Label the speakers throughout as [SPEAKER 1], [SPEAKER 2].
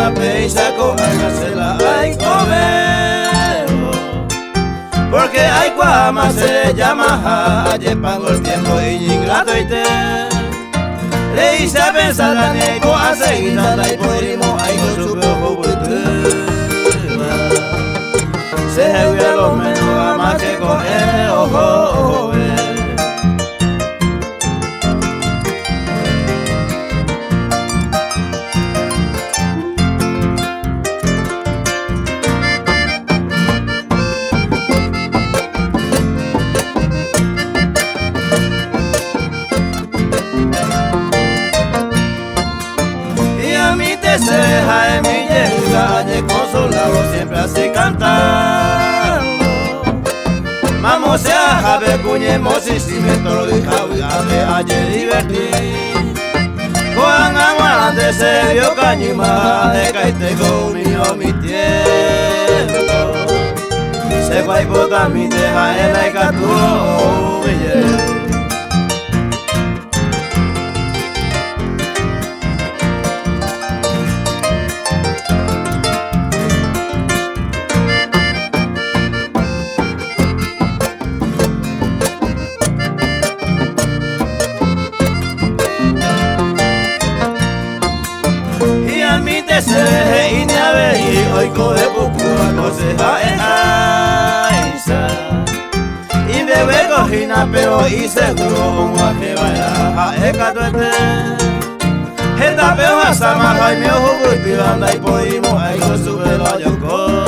[SPEAKER 1] una peisa con la hay comer. Porque hay cuama se llama ayepango el tiempo y ingrato y te. Le hice a pensar a Nico a seguir y podrimos ahí con su peojo se hubiera lo menos más que con el ojo. Se deja en mi llega, consolado siempre así cantando. Vamos a ver cuñemos y si me toro y javiame ayer divertí. Juan aguante se vio cañima de caite conmigo mi tiempo. Se va y bota mi teja en la icatúo, se deje y ni a ver y hoy coge bucua conseja en aisa y bebe cojina pero y seguro un guaje vaya a ecatuete esta peoja samaja y mi ojo cultivando y podimos ahí con su pelo a yocoa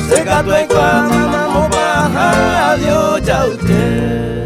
[SPEAKER 1] se cató en cuando vamos para adiós chau che.